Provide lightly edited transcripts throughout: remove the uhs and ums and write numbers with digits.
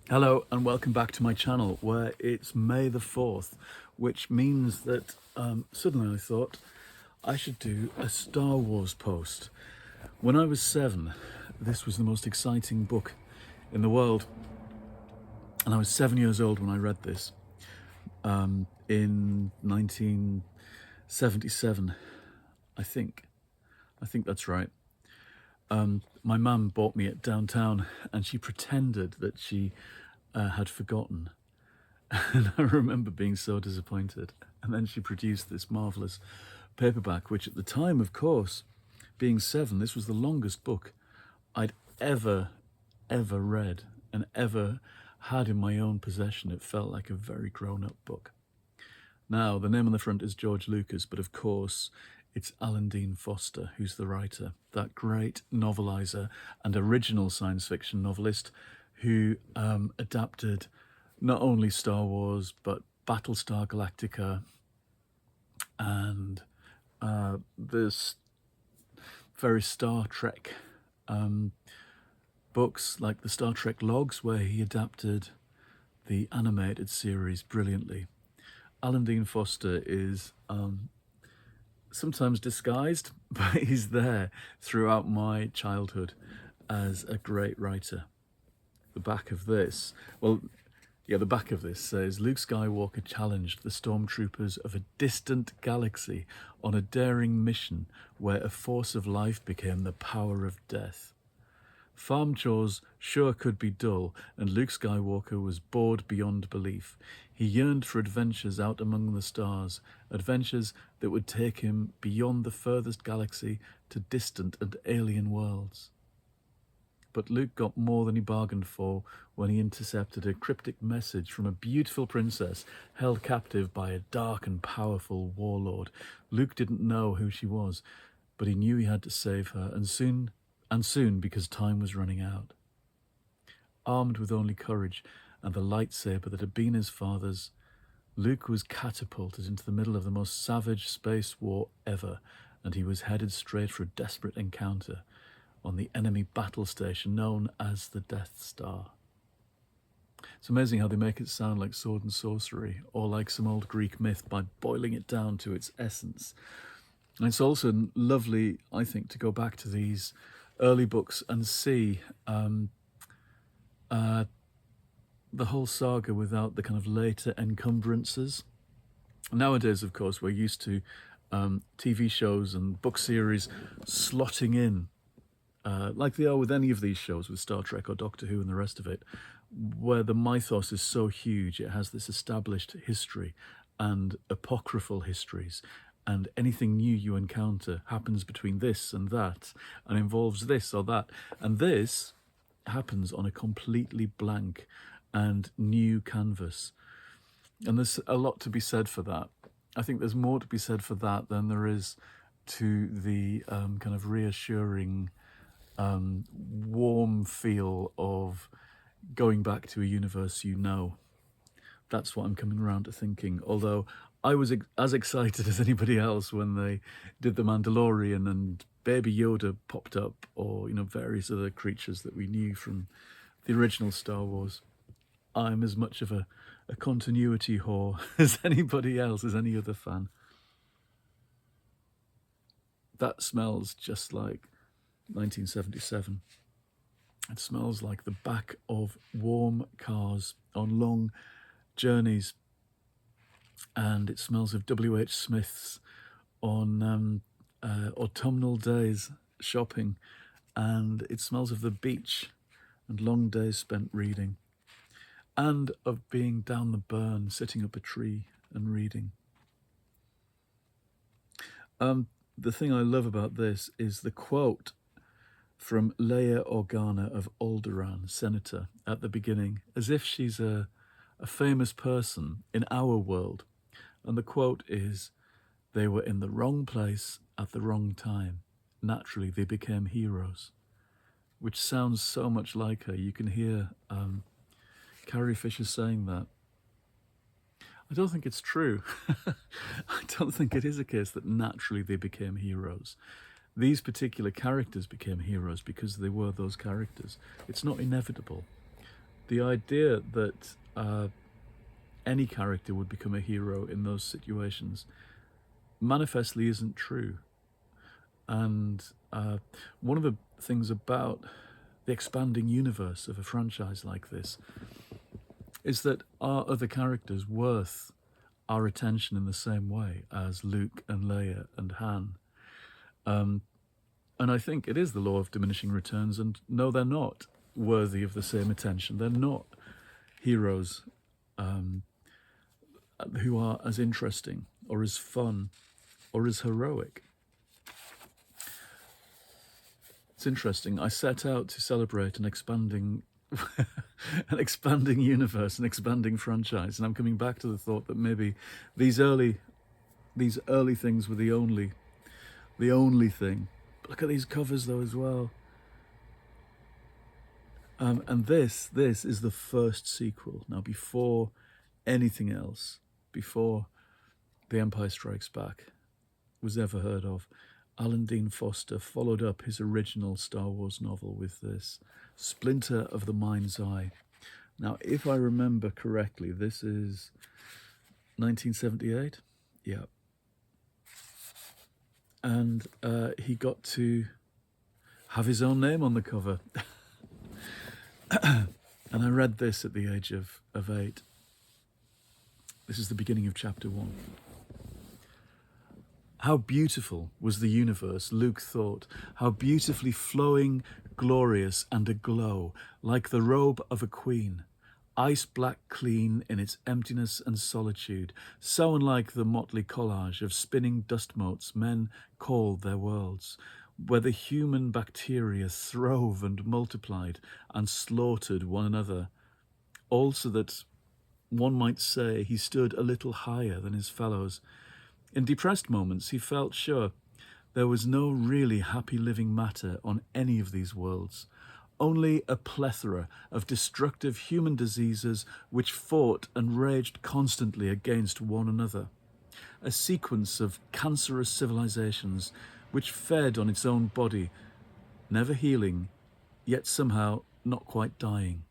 Hello and welcome back to my channel where it's May the 4th, which means that suddenly I thought I should do a Star Wars post. When I was 7, this was the most exciting book in the world, and I was 7 years old when I read this in 1977, I think. I think that's right. My mum bought me it downtown and she pretended that she had forgotten. And I remember being so disappointed. And then she produced this marvellous paperback, which at the time, of course, being 7, this was the longest book I'd ever read and ever had in my own possession. It felt like a very grown-up book. Now, the name on the front is George Lucas, but of course, it's Alan Dean Foster who's the writer, that great novelizer and original science fiction novelist who adapted not only Star Wars, but Battlestar Galactica and this very Star Trek books like the Star Trek Logs, where he adapted the animated series brilliantly. Alan Dean Foster is sometimes disguised, but he's there throughout my childhood as a great writer. The back of this, the back of this says, Luke Skywalker challenged the stormtroopers of a distant galaxy on a daring mission where a force of life became the power of death. Farm chores sure could be dull, and Luke Skywalker was bored beyond belief. He yearned for adventures out among the stars, adventures that would take him beyond the furthest galaxy to distant and alien worlds. But Luke got more than he bargained for when he intercepted a cryptic message from a beautiful princess held captive by a dark and powerful warlord. Luke didn't know who she was, but he knew he had to save her, and soon because time was running out. Armed with only courage and the lightsaber that had been his father's, Luke was catapulted into the middle of the most savage space war ever, and he was headed straight for a desperate encounter on the enemy battle station known as the Death Star. It's amazing how they make it sound like sword and sorcery, or like some old Greek myth, by boiling it down to its essence. And it's also lovely, I think, to go back to these early books and see the whole saga without the kind of later encumbrances. Nowadays, of course, we're used to TV shows and book series slotting in, like they are with any of these shows, with Star Trek or Doctor Who and the rest of it, where the mythos is so huge, it has this established history and apocryphal histories, and anything new you encounter happens between this and that, and involves this or that. And this happens on a completely blank and new canvas. And there's a lot to be said for that. I think there's more to be said for that than there is to the kind of reassuring, warm feel of going back to a universe you know. That's what I'm coming around to thinking. Although I was as excited as anybody else when they did The Mandalorian and Baby Yoda popped up, or various other creatures that we knew from the original Star Wars. I'm as much of a continuity whore as anybody else, as any other fan. That smells just like 1977. It smells like the back of warm cars on long journeys, and it smells of W.H. Smith's on autumnal days shopping, and it smells of the beach and long days spent reading, and of being down the burn, sitting up a tree and reading. The thing I love about this is the quote from Leia Organa of Alderaan, senator, at the beginning, as if she's a famous person in our world. And the quote is, "They were in the wrong place at the wrong time. Naturally, they became heroes," which sounds so much like her. You can hear Carrie Fisher saying that. I don't think it's true. I don't think it is a case that naturally they became heroes. These particular characters became heroes because they were those characters. It's not inevitable. the idea that any character would become a hero in those situations manifestly isn't true. And one of the things about the expanding universe of a franchise like this is that are other characters worth our attention in the same way as Luke and Leia and Han? And I think it is the law of diminishing returns, and no, they're not worthy of the same attention. They're not heroes who are as interesting or as fun or as heroic. It's interesting. I set out to celebrate an expanding an expanding universe, an expanding franchise, and I'm coming back to the thought that maybe these early things were the only thing. But look at these covers though as well. And this is the first sequel. Now, before anything else, before The Empire Strikes Back was ever heard of, Alan Dean Foster followed up his original Star Wars novel with this, Splinter of the Mind's Eye. Now, if I remember correctly, this is 1978? Yeah. And he got to have his own name on the cover. And I read this at the age of 8. This is the beginning of chapter 1. How beautiful was the universe, Luke thought. How beautifully flowing, glorious, and aglow, like the robe of a queen. Ice-black clean in its emptiness and solitude, so unlike the motley collage of spinning dust motes men called their worlds, where the human bacteria throve and multiplied and slaughtered one another, all so that one might say he stood a little higher than his fellows. In depressed moments, he felt sure there was no really happy living matter on any of these worlds, only a plethora of destructive human diseases which fought and raged constantly against one another, a sequence of cancerous civilizations which fed on its own body, never healing, yet somehow not quite dying.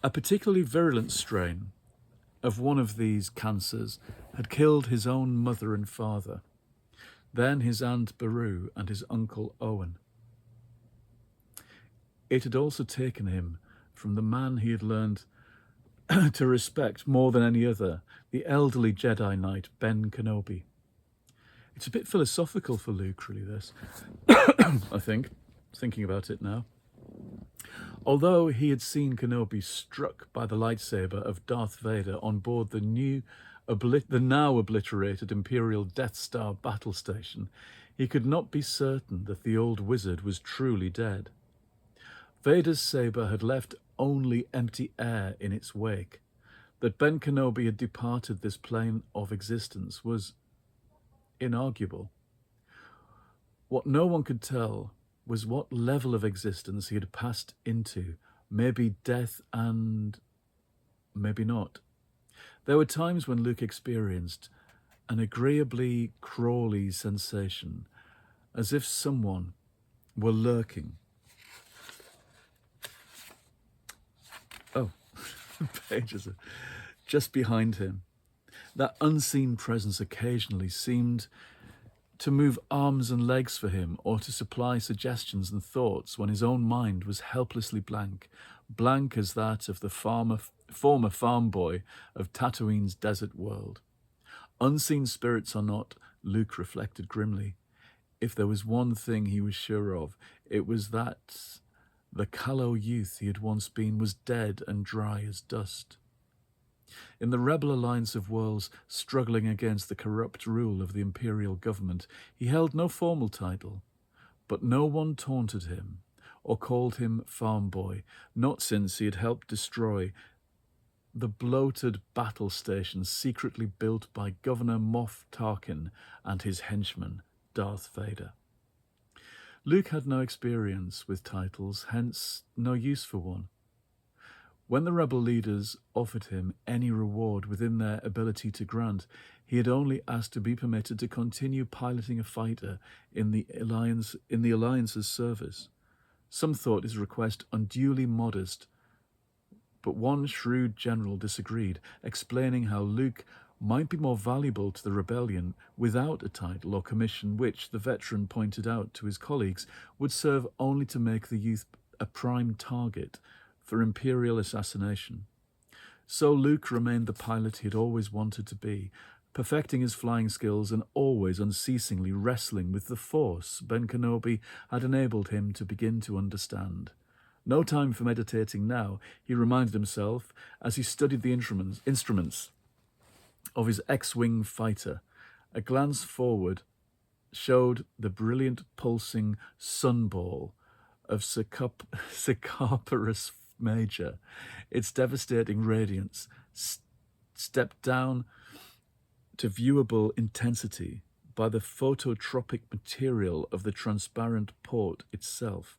A particularly virulent strain of one of these cancers had killed his own mother and father, then his Aunt Beru and his Uncle Owen. It had also taken him from the man he had learned to respect more than any other, the elderly Jedi Knight Ben Kenobi. It's a bit philosophical for Luke, really, this, I think, thinking about it now. Although he had seen Kenobi struck by the lightsaber of Darth Vader on board the now obliterated Imperial Death Star battle station, he could not be certain that the old wizard was truly dead. Vader's saber had left only empty air in its wake. That Ben Kenobi had departed this plane of existence was inarguable. What no one could tell was what level of existence he had passed into, maybe death and maybe not. There were times when Luke experienced an agreeably crawly sensation, as if someone were lurking. Oh, the pages are just behind him. That unseen presence occasionally seemed to move arms and legs for him, or to supply suggestions and thoughts when his own mind was helplessly blank as that of the former farm boy of Tatooine's desert world. Unseen spirits or not, Luke reflected grimly, if there was one thing he was sure of, it was that the callow youth he had once been was dead and dry as dust. In the rebel alliance of worlds struggling against the corrupt rule of the imperial government, he held no formal title, but no one taunted him or called him farm boy, not since he had helped destroy the bloated battle station secretly built by Governor Moff Tarkin and his henchman, Darth Vader. Luke had no experience with titles, hence no use for one. When the rebel leaders offered him any reward within their ability to grant, he had only asked to be permitted to continue piloting a fighter in the Alliance's service. Some thought his request unduly modest, but one shrewd general disagreed, explaining how Luke might be more valuable to the rebellion without a title or commission, which, the veteran pointed out to his colleagues, would serve only to make the youth a prime target for imperial assassination. So Luke remained the pilot he had always wanted to be, perfecting his flying skills and always unceasingly wrestling with the Force Ben Kenobi had enabled him to begin to understand. No time for meditating now, he reminded himself as he studied the instruments of his X-Wing fighter. A glance forward showed the brilliant pulsing sunball of Scarparus Major. Its devastating radiance stepped down to viewable intensity by the phototropic material of the transparent port itself.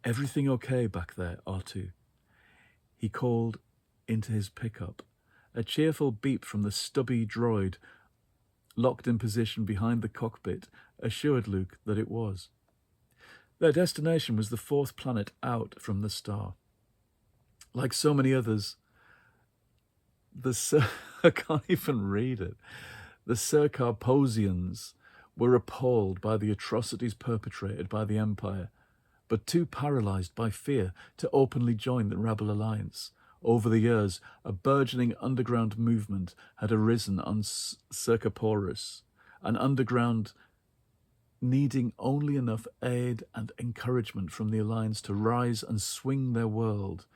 "Everything okay back there, R2?" He called into his pickup. A cheerful beep from the stubby droid locked in position behind the cockpit assured Luke that it was. Their destination was the fourth planet out from the star. Like so many others, I can't even read it. The Circarposians were appalled by the atrocities perpetrated by the Empire, but too paralyzed by fear to openly join the rebel alliance. Over the years, a burgeoning underground movement had arisen on Circaporus, an underground needing only enough aid and encouragement from the alliance to rise and swing their world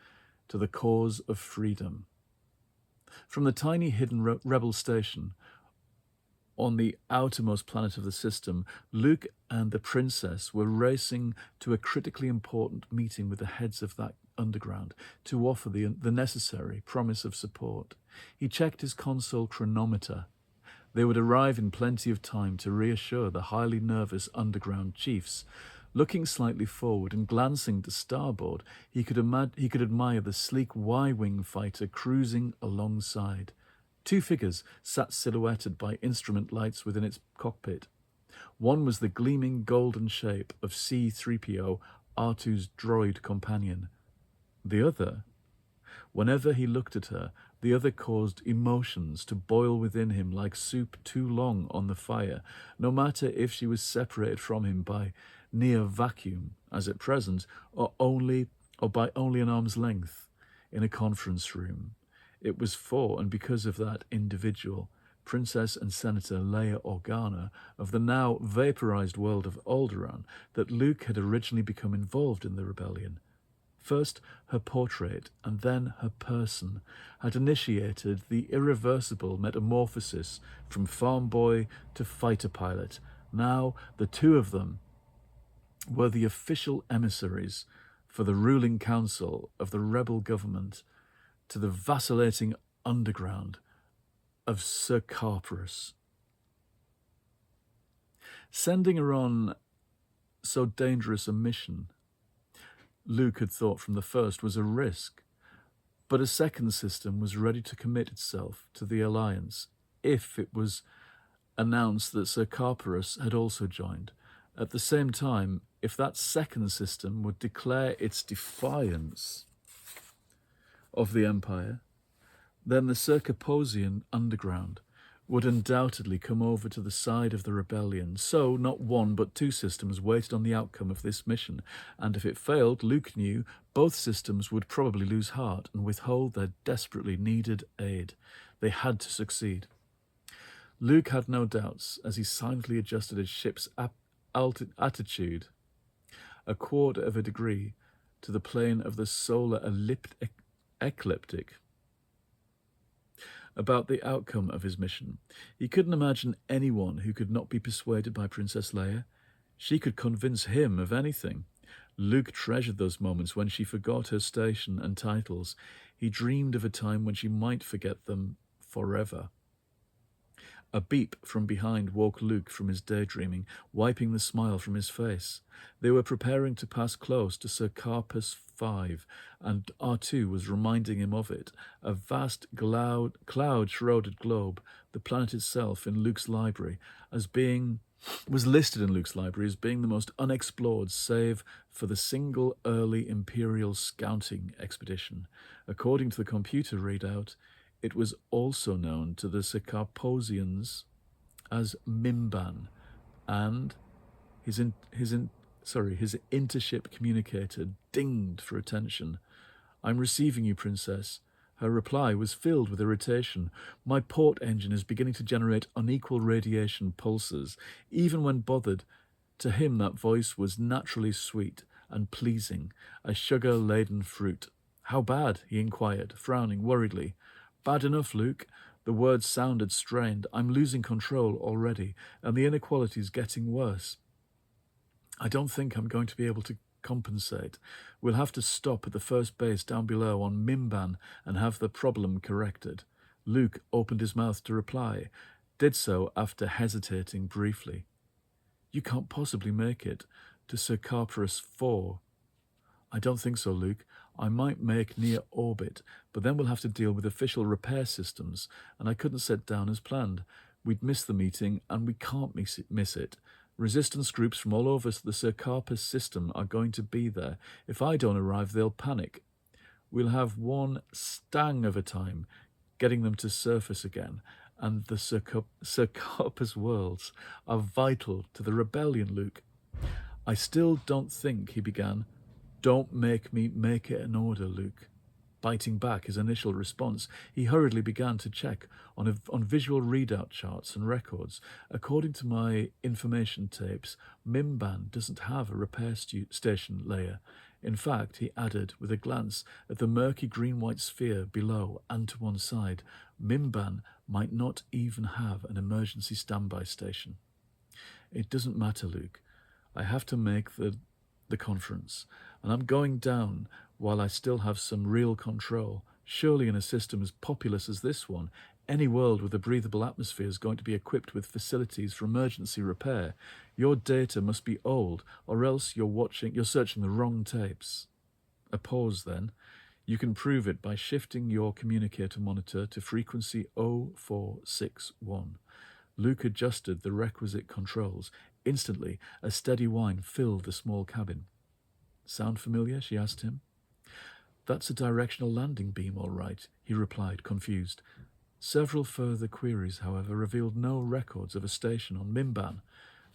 to the cause of freedom. From the tiny hidden rebel station on the outermost planet of the system, Luke and the princess were racing to a critically important meeting with the heads of that underground to offer the necessary promise of support. He checked his console chronometer. They would arrive in plenty of time to reassure the highly nervous underground chiefs. Looking slightly forward and glancing to starboard, he could admire the sleek Y-wing fighter cruising alongside. Two figures sat silhouetted by instrument lights within its cockpit. One was the gleaming golden shape of C-3PO, R2's droid companion. The other, whenever he looked at her, the other caused emotions to boil within him like soup too long on the fire, no matter if she was separated from him by near vacuum, as at present, or by only an arm's length in a conference room. It was for and because of that individual, Princess and Senator Leia Organa of the now vaporized world of Alderaan, that Luke had originally become involved in the rebellion. First, her portrait and then her person had initiated the irreversible metamorphosis from farm boy to fighter pilot. Now, the two of them were the official emissaries for the ruling council of the rebel government to the vacillating underground of Circarparus. Sending her on so dangerous a mission, Luke had thought from the first, was a risk, but a second system was ready to commit itself to the alliance if it was announced that Circarparus had also joined. At the same time, if that second system would declare its defiance of the Empire, then the Circaposian underground would undoubtedly come over to the side of the rebellion. So not one but two systems waited on the outcome of this mission, and if it failed, Luke knew both systems would probably lose heart and withhold their desperately needed aid. They had to succeed. Luke had no doubts as he silently adjusted his ship's attitude a quarter of a degree to the plane of the solar ecliptic about the outcome of his mission. He couldn't imagine anyone who could not be persuaded by Princess Leia. She could convince him of anything. Luke treasured those moments when she forgot her station and titles. He dreamed of a time when she might forget them forever. A beep from behind woke Luke from his daydreaming, wiping the smile from his face. They were preparing to pass close to Circarparus 5, and R2 was reminding him of it, a vast cloud-shrouded globe, the planet itself in Luke's library, as being was listed in Luke's library as being the most unexplored, save for the single early Imperial scouting expedition. According to the computer readout, it was also known to the Secarposians as Mimban, and his intership communicator dinged for attention. "I'm receiving you, Princess." Her reply was filled with irritation. "My port engine is beginning to generate unequal radiation pulses." Even when bothered, to him that voice was naturally sweet and pleasing, a sugar-laden fruit. "How bad?" he inquired, frowning worriedly. "Bad enough, Luke." The words sounded strained. "I'm losing control already, and the inequality's getting worse. I don't think I'm going to be able to compensate. We'll have to stop at the first base down below on Mimban and have the problem corrected." Luke opened his mouth to reply, did so after hesitating briefly. "You can't possibly make it to Cercarparus 4. "I don't think so, Luke. I might make near orbit, but then we'll have to deal with official repair systems, and I couldn't set down as planned. We'd miss the meeting, and we can't miss it. Resistance groups from all over the Cercarparus system are going to be there. If I don't arrive, they'll panic. We'll have one stang of a time getting them to surface again, and the Cercarparus worlds are vital to the rebellion, Luke." "I still don't think," he began. "Don't make me make it an order, Luke." Biting back his initial response, he hurriedly began to check on visual readout charts and records. "According to my information tapes, Mimban doesn't have a repair station layer. In fact," he added with a glance at the murky green-white sphere below and to one side, "Mimban might not even have an emergency standby station." "It doesn't matter, Luke. I have to make the conference, and I'm going down while I still have some real control. Surely in a system as populous as this one, any world with a breathable atmosphere is going to be equipped with facilities for emergency repair. Your data must be old, or else you're searching the wrong tapes." A pause then. "You can prove it by shifting your communicator monitor to frequency 0461. Luke adjusted the requisite controls. Instantly, a steady whine filled the small cabin. "Sound familiar?" she asked him. "That's a directional landing beam, all right," he replied, confused. Several further queries, however, revealed no records of a station on Mimban,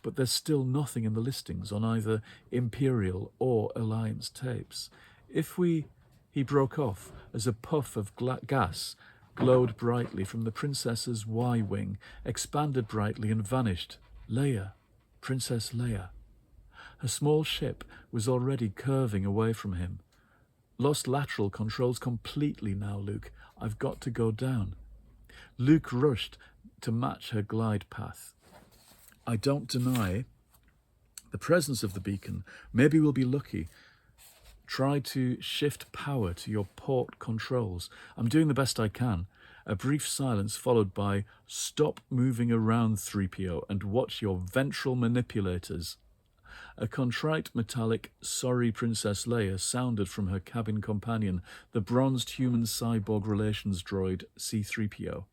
but there's still nothing in the listings on either Imperial or Alliance tapes. If we... He broke off as a puff of gas glowed brightly from the Princess's Y-wing, expanded brightly and vanished. Leia. Princess Leia. Her small ship was already curving away from him. "Lost lateral controls completely now, Luke. I've got to go down." Luke rushed to match her glide path. "I don't deny the presence of the beacon. Maybe we'll be lucky. Try to shift power to your port controls. I'm doing the best I can." A brief silence followed by, "Stop moving around, 3PO, and watch your ventral manipulators." A contrite metallic "Sorry, Princess Leia" sounded from her cabin companion, the bronzed human cyborg relations droid C-3PO.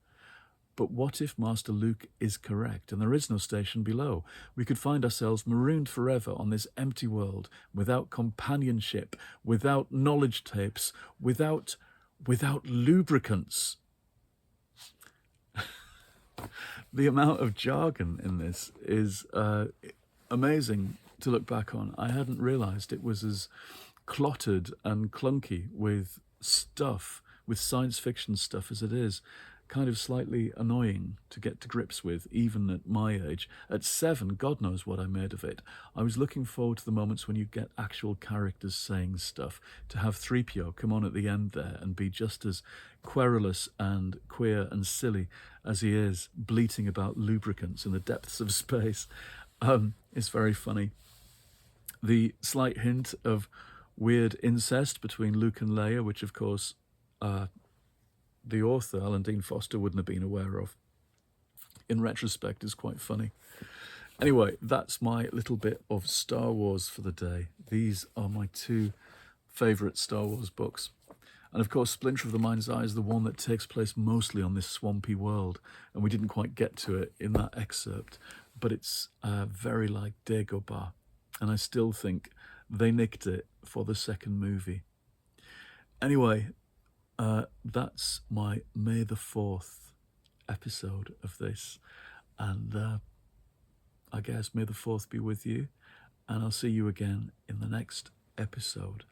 But what if Master Luke is correct and there is no station below? We could find ourselves marooned forever on this empty world, without companionship, without knowledge tapes, without lubricants. The amount of jargon in this is amazing to look back on. I hadn't realised it was as clotted and clunky with stuff, with science fiction stuff as it is. Kind of slightly annoying to get to grips with, even at my age. At 7, God knows what I made of it. I was looking forward to the moments when you get actual characters saying stuff. To have 3PO come on at the end there and be just as querulous and queer and silly as he is, bleating about lubricants in the depths of space, is very funny. The slight hint of weird incest between Luke and Leia, which of course the author, Alan Dean Foster, wouldn't have been aware of, in retrospect, is quite funny. Anyway, that's my little bit of Star Wars for the day. These are my 2 favourite Star Wars books. And of course, Splinter of the Mind's Eye is the one that takes place mostly on this swampy world, and we didn't quite get to it in that excerpt. but it's very like Dagobah, and I still think they nicked it for the second movie. Anyway, that's my May the 4th episode of this, and I guess May the 4th be with you, and I'll see you again in the next episode.